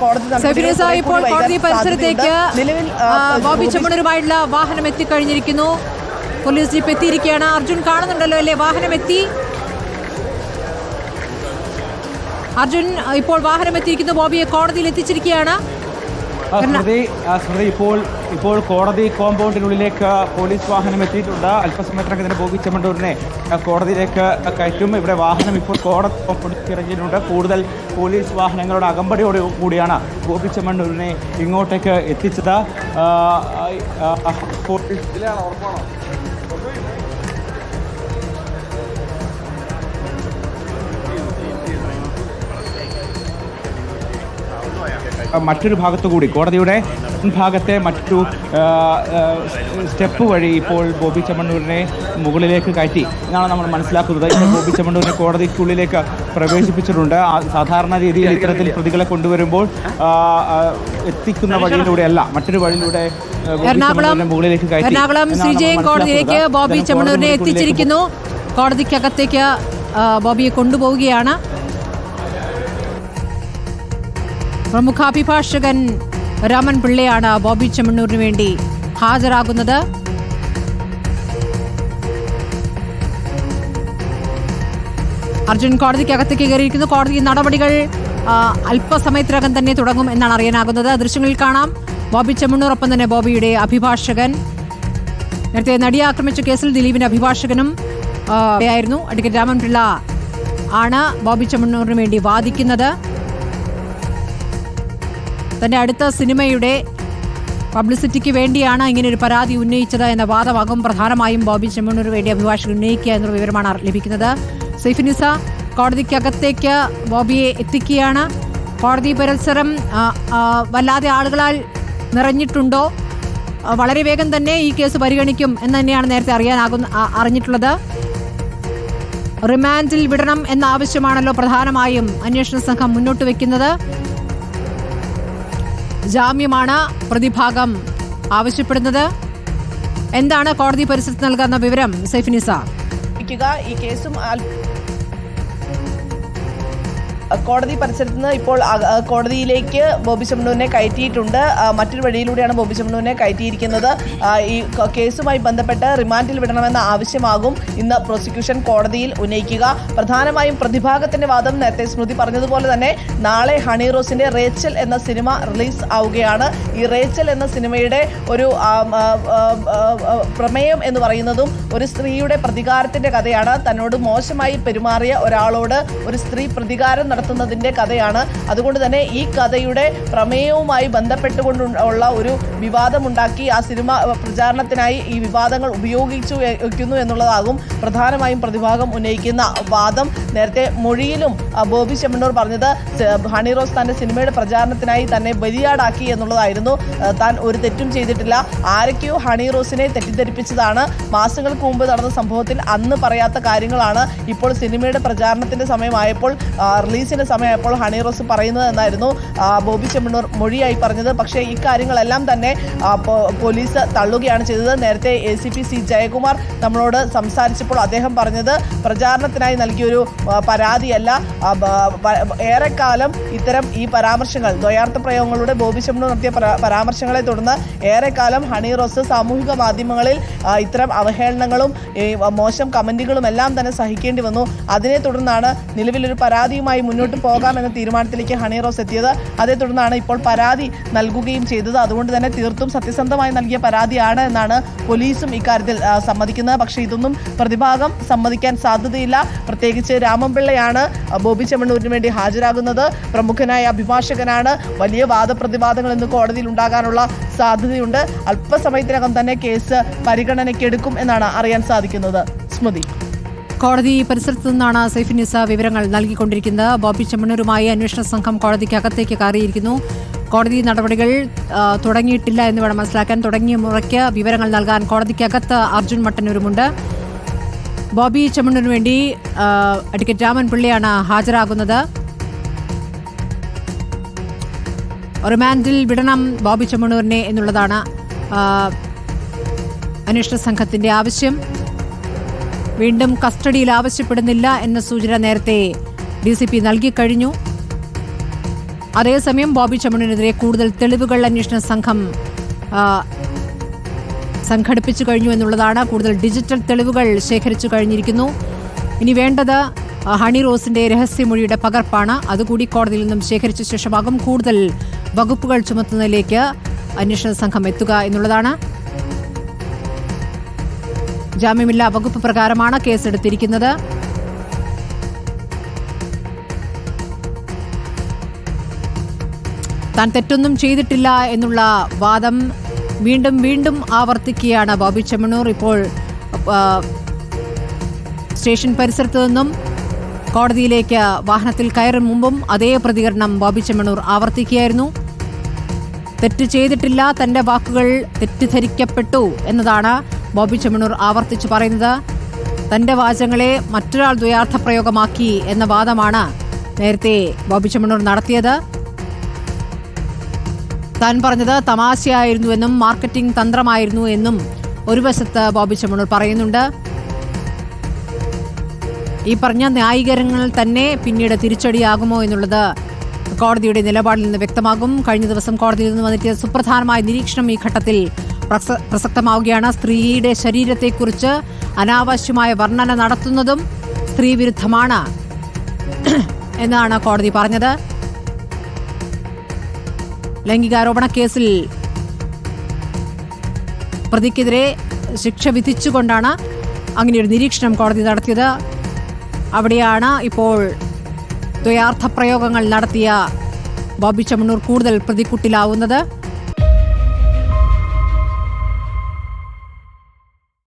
ഇപ്പോൾ കോടതി പരിസരത്തേക്ക് ബോബി ചെമ്മണ്ണൂരുമായിട്ടുള്ള വാഹനം എത്തിക്കഴിഞ്ഞിരിക്കുന്നു. പോലീസ് ജീപ്പ് എത്തിയിരിക്കുകയാണ്. അർജുൻ കാണുന്നുണ്ടല്ലോ അല്ലേ? വാഹനം എത്തി. അർജുൻ, ഇപ്പോൾ വാഹനം എത്തിയിരിക്കുന്നു. ബോബിയെ കോടതിയിൽ എത്തിച്ചിരിക്കുകയാണ്. ഇപ്പോൾ കോടതി കോമ്പൗണ്ടിനുള്ളിലേക്ക് പോലീസ് വാഹനം എത്തിയിട്ടുണ്ട്. അല്പസമയത്തിനകം തന്നെ ബോബി ചെമ്മണ്ണൂരിനെ കോടതിയിലേക്ക് കയറ്റും. ഇവിടെ വാഹനം ഇപ്പോൾ കോടതി ഇറങ്ങിയിട്ടുണ്ട്. കൂടുതൽ പോലീസ് വാഹനങ്ങളുടെ അകമ്പടിയോട് കൂടിയാണ് ബോബി ചെമ്മണ്ണൂരിനെ ഇങ്ങോട്ടേക്ക് എത്തിച്ചത്. മറ്റൊരു ഭാഗത്തുകൂടി കോടതിയുടെ മുൻഭാഗത്തെ മറ്റൊരു സ്റ്റെപ്പ് വഴി ഇപ്പോൾ ബോബി ചെമ്മണ്ണൂരിനെ മുകളിലേക്ക് കയറ്റി എന്നാണ് നമ്മൾ മനസ്സിലാക്കുന്നത്. ഇപ്പോൾ ബോബി ചെമ്മണ്ണൂരിനെ കോടതിക്കുള്ളിലേക്ക് പ്രവേശിപ്പിച്ചിട്ടുണ്ട്. സാധാരണ രീതിയിൽ ഇത്തരത്തിൽ പ്രതികളെ കൊണ്ടുവരുമ്പോൾ എത്തിക്കുന്ന വഴിയിലൂടെയല്ല, മറ്റൊരു വഴിയിലൂടെ മുകളിലേക്ക് കയറ്റി കോടതിയിലേക്ക് ബോബി ചെമ്മണ്ണൂരിനെ എത്തിച്ചിരിക്കുന്നു. കോടതിക്കകത്തേക്ക് ബോബിയെ കൊണ്ടുപോവുകയാണ്. പ്രമുഖ അഭിഭാഷകൻ രാമൻ പിള്ളയാണ് ബോബി ചെമ്മണ്ണൂരിന് വേണ്ടി ഹാജരാകുന്നത്. അർജുൻ കോടതിക്കകത്തേക്ക് കയറിയിരിക്കുന്നു. കോടതി നടപടികൾ അല്പസമയത്തിനകം തന്നെ തുടങ്ങും എന്നാണ് അറിയാനാകുന്നത്. ദൃശ്യങ്ങളിൽ കാണാം ബോബി ചെമ്മണ്ണൂർ, ഒപ്പം തന്നെ ബോബിയുടെ അഭിഭാഷകൻ. നേരത്തെ നടിയെ ആക്രമിച്ച കേസിൽ ദിലീപിന്റെ അഭിഭാഷകനും ആയിരുന്നു. അഡ്വക്കേറ്റ് രാമൻ പിള്ള ആണ് ബോബി ചെമ്മണ്ണൂരിന് വേണ്ടി വാദിക്കുന്നത്. തന്റെ അടുത്ത സിനിമയുടെ പബ്ലിസിറ്റിക്ക് വേണ്ടിയാണ് ഇങ്ങനെയൊരു പരാതി ഉന്നയിച്ചത് എന്ന വാദമാകും പ്രധാനമായും ബോബി ചെമ്മണ്ണൂരിന് വേണ്ടി അഭിഭാഷകൻ ഉന്നയിക്കുക എന്നുള്ള വിവരമാണ് ലഭിക്കുന്നത്. സൈഫുനിസ, കോടതിക്കകത്തേക്ക് ബോബിയെ എത്തിക്കുകയാണ്. കോടതി പരിസരം വല്ലാതെ ആളുകളാൽ നിറഞ്ഞിട്ടുണ്ടോ? വളരെ വേഗം തന്നെ ഈ കേസ് പരിഗണിക്കും എന്ന് തന്നെയാണ് നേരത്തെ അറിഞ്ഞിട്ടുള്ളത്. റിമാൻഡിൽ വിടണം എന്ന ആവശ്യമാണല്ലോ പ്രധാനമായും അന്വേഷണ സംഘം മുന്നോട്ട് വെക്കുന്നത്. ജാമ്യമാണ് പ്രതിഭാഗം ആവശ്യപ്പെടുന്നത്. എന്താണ് കോടതി പരിസരത്ത് നൽകുന്ന വിവരം സൈഫുനിസ? ഈ കേസും കോടതി പരിസരത്ത് നിന്ന് ഇപ്പോൾ കോടതിയിലേക്ക് ബോബി ചെമ്മണ്ണൂരിനെ കയറ്റിയിട്ടുണ്ട്. മറ്റൊരു വഴിയിലൂടെയാണ് ബോബി ചെമ്മണ്ണൂരിനെ കയറ്റിയിരിക്കുന്നത്. ഈ കേസുമായി ബന്ധപ്പെട്ട് റിമാൻഡിൽ വിടണമെന്ന ആവശ്യമാകും ഇന്ന് പ്രോസിക്യൂഷൻ കോടതിയിൽ ഉന്നയിക്കുക. പ്രധാനമായും പ്രതിഭാഗത്തിന്റെ വാദം നേരത്തെ സ്മൃതി പറഞ്ഞതുപോലെ തന്നെ നാളെ ഹണി റോസിന്റെ റേച്ചൽ എന്ന സിനിമ റിലീസ് ആവുകയാണ്. ഈ റേച്ചൽ എന്ന സിനിമയുടെ ഒരു പ്രമേയം എന്ന് പറയുന്നതും ഒരു സ്ത്രീയുടെ പ്രതികാരത്തിന്റെ കഥയാണ്. തന്നോട് മോശമായി പെരുമാറിയ ഒരാളോട് ഒരു സ്ത്രീ പ്രതികാരം നടത്തുന്നതിന്റെ കഥയാണ്. അതുകൊണ്ട് തന്നെ ഈ കഥയുടെ പ്രമേയവുമായി ബന്ധപ്പെട്ടുകൊണ്ടുള്ള ഒരു വിവാദമുണ്ടാക്കി ആ സിനിമ പ്രചാരണത്തിനായി ഈ വിവാദങ്ങൾ ഉപയോഗിക്കുന്നു എന്നുള്ളതാകും പ്രധാനമായും പ്രതിഭാഗം ഉന്നയിക്കുന്ന വാദം. നേരത്തെ മൊഴിയിലും ബോബി ചെമ്മണ്ണൂർ പറഞ്ഞത് ഹണി റോസ് തന്റെ സിനിമയുടെ പ്രചാരണത്തിനായി തന്നെ ബലിയാടാക്കി എന്നുള്ളതായിരുന്നു. താൻ ഒരു തെറ്റും ചെയ്തിട്ടില്ല, ആരൊക്കെയോ ഹണി റോസിനെ തെറ്റിദ്ധരിപ്പിച്ചതാണ്. മാസങ്ങൾക്ക് മുമ്പ് നടന്ന സംഭവത്തിൽ അന്ന് പറയാത്ത കാര്യങ്ങളാണ് ഇപ്പോൾ സിനിമയുടെ പ്രചാരണത്തിന്റെ സമയമായപ്പോൾ റിലീസിന്റെ സമയമായപ്പോൾ ഹണി റോസ് പറയുന്നത് എന്നായിരുന്നു ബോബി ചെമ്മണ്ണൂർ മൊഴിയായി പറഞ്ഞത്. പക്ഷേ ഈ കാര്യങ്ങളെല്ലാം തന്നെ പോലീസ് തള്ളുകയാണ് ചെയ്തത്. നേരത്തെ ACP C ജയകുമാർ നമ്മളോട് സംസാരിച്ചപ്പോൾ അദ്ദേഹം പറഞ്ഞത് പ്രചാരണത്തിനായി നൽകിയൊരു പരാതിയല്ല. ഏറെക്കാലം ഇത്തരം ഈ പരാമർശങ്ങൾ, ദ്വയാർത്ഥ പ്രയോഗങ്ങളുടെ ബോബി ചെമ്മണ്ണൂർ നടത്തിയ പരാമർശങ്ങളെ തുടർന്ന് ഏറെക്കാലം ഹണി റോസ് സാമൂഹിക മാധ്യമങ്ങളിൽ ഇത്തരം അവഹേളനങ്ങളും മോശം കമന്റുകളും എല്ലാം തന്നെ സഹിക്കേണ്ടി വന്നു. അതിനെ തുടർന്നാണ് നിലവിലൊരു പരാതിയുമായി മുന്നോട്ട് പോകാമെന്ന തീരുമാനത്തിലേക്ക് ഹണി റോസ് എത്തിയത്. അതേ തുടർന്നാണ് ഇപ്പോൾ പരാതി നൽകുകയും ചെയ്തത്. അതുകൊണ്ട് തന്നെ തീർത്തും സത്യസന്ധമായി നൽകിയ പരാതിയാണ് എന്നാണ് പോലീസും ഇക്കാര്യത്തിൽ സമ്മതിക്കുന്നത്. പക്ഷേ ഇതൊന്നും പ്രതിഭാഗം സമ്മതിക്കാൻ സാധ്യതയില്ല. പ്രത്യേകിച്ച് രാമൻപിള്ളയാണ് ബോബി ചെമ്മണ്ണൂരിന് വേണ്ടി ഹാജരാകുന്നത്. പ്രമുഖനായ അഭിഭാഷകനാണ്. വലിയ വാദപ്രതിവാദങ്ങൾ ഇന്ന് കോടതിയിൽ ഉണ്ടാകാനുള്ള സാധ്യതയുണ്ട്. അല്പസമയത്തിനകം തന്നെ കേസ് പരിഗണനയ്ക്കെടുക്കും എന്നാണ് അറിയാൻ സാധിക്കുന്നത്. സ്മൃതി, കോടതി പരിസരത്തു നിന്നാണ് സൈഫുനിസ വിവരങ്ങൾ നൽകിക്കൊണ്ടിരിക്കുന്നത്. ബോബി ചെമ്മണ്ണൂരുമായി അന്വേഷണ സംഘം കോടതിക്കകത്തേക്ക് കയറിയിരിക്കുന്നു. കോടതി നടപടികൾ തുടങ്ങിയിട്ടില്ല എന്ന് വേണം മനസ്സിലാക്കാൻ. തുടങ്ങിയ മുറയ്ക്ക് വിവരങ്ങൾ നൽകാൻ കോടതിക്കകത്ത് അർജുൻ മട്ടന്നൂരുമുണ്ട്. ബോബി ചെമ്മണ്ണൂരിന് വേണ്ടി അഡ്വക്കേറ്റ് രാമൻ പിള്ളയാണ് ഹാജരാകുന്നത്. റിമാൻഡിൽ വിടണം ബോബി ചെമ്മണ്ണൂരിനെ എന്നുള്ളതാണ് അന്വേഷണ സംഘത്തിന്റെ ആവശ്യം. വീണ്ടും കസ്റ്റഡിയിൽ ആവശ്യപ്പെടുന്നില്ല എന്ന സൂചന നേരത്തെ DCP നൽകിക്കഴിഞ്ഞു. അതേസമയം ബോബി ചെമ്മണ്ണൂരിനെതിരെ കൂടുതൽ തെളിവുകൾ അന്വേഷണ സംഘം സംഘടിപ്പിച്ചു കഴിഞ്ഞു എന്നുള്ളതാണ്. കൂടുതൽ ഡിജിറ്റൽ തെളിവുകൾ ശേഖരിച്ചു കഴിഞ്ഞിരിക്കുന്നു. ഇനി വേണ്ടത് ഹണി റോസിന്റെ രഹസ്യമൊഴിയുടെ പകർപ്പാണ്. അതുകൂടി കോടതിയിൽ നിന്നും ശേഖരിച്ച ശേഷമാകും കൂടുതൽ വകുപ്പുകൾ ചുമത്തുന്നതിലേക്ക് അന്വേഷണ സംഘം എത്തുക എന്നുള്ളതാണ്. ജാമ്യമില്ലാ വകുപ്പ് പ്രകാരമാണ് കേസെടുത്തിരിക്കുന്നത്. താൻ തെറ്റൊന്നും ചെയ്തിട്ടില്ല എന്നുള്ള വാദം വീണ്ടും വീണ്ടും ആവർത്തിക്കുകയാണ് ബോബി ചെമ്മണ്ണൂർ. ഇപ്പോൾ സ്റ്റേഷൻ പരിസരത്ത് നിന്നും കോടതിയിലേക്ക് വാഹനത്തിൽ കയറും മുമ്പും അതേ പ്രതികരണം ബോബി ചെമ്മണ്ണൂർ ആവർത്തിക്കുകയായിരുന്നു. തെറ്റ് ചെയ്തിട്ടില്ല, തന്റെ വാക്കുകൾ തെറ്റിദ്ധരിക്കപ്പെട്ടു എന്നതാണ് ബോബി ചെമ്മണ്ണൂർ ആവർത്തിച്ച് പറയുന്നത്. തന്റെ വാചകങ്ങളെ മറ്റൊരാൾ ദ്വയാർത്ഥ പ്രയോഗമാക്കി എന്ന വാദമാണ് നേരത്തെ ബോബി ചെമ്മണ്ണൂർ നടത്തിയത്. താൻ പറഞ്ഞത് തമാശയായിരുന്നുവെന്നും മാർക്കറ്റിംഗ് തന്ത്രമായിരുന്നു എന്നും ഒരു വശത്ത് ബോബി ചെമ്മണ്ണൂർ പറയുന്നുണ്ട്. ഈ പറഞ്ഞ ന്യായീകരണങ്ങൾ തന്നെ പിന്നീട് തിരിച്ചടിയാകുമോ എന്നുള്ളത് കോടതിയുടെ നിലപാടിൽ നിന്ന് വ്യക്തമാകും. കഴിഞ്ഞ ദിവസം കോടതിയിൽ നിന്ന് വന്നിട്ട് സുപ്രധാനമായ നിരീക്ഷണം ഈ ഘട്ടത്തിൽ പ്രസക്തമാവുകയാണ്. സ്ത്രീയുടെ ശരീരത്തെക്കുറിച്ച് അനാവശ്യമായ വർണ്ണന നടത്തുന്നതും സ്ത്രീവിരുദ്ധമാണ് എന്നാണ് കോടതി പറഞ്ഞത്. ലൈംഗികാരോപണ കേസിൽ പ്രതിക്കെതിരെ ശിക്ഷ വിധിച്ചുകൊണ്ടാണ് അങ്ങനെയൊരു നിരീക്ഷണം കോടതി നടത്തിയത്. അവിടെയാണ് ഇപ്പോൾ ദ്വയാർത്ഥ പ്രയോഗങ്ങൾ നടത്തിയ ബോബി ചെമ്മണ്ണൂർ കൂടുതൽ പ്രതിക്കൂട്ടിലാവുന്നത്.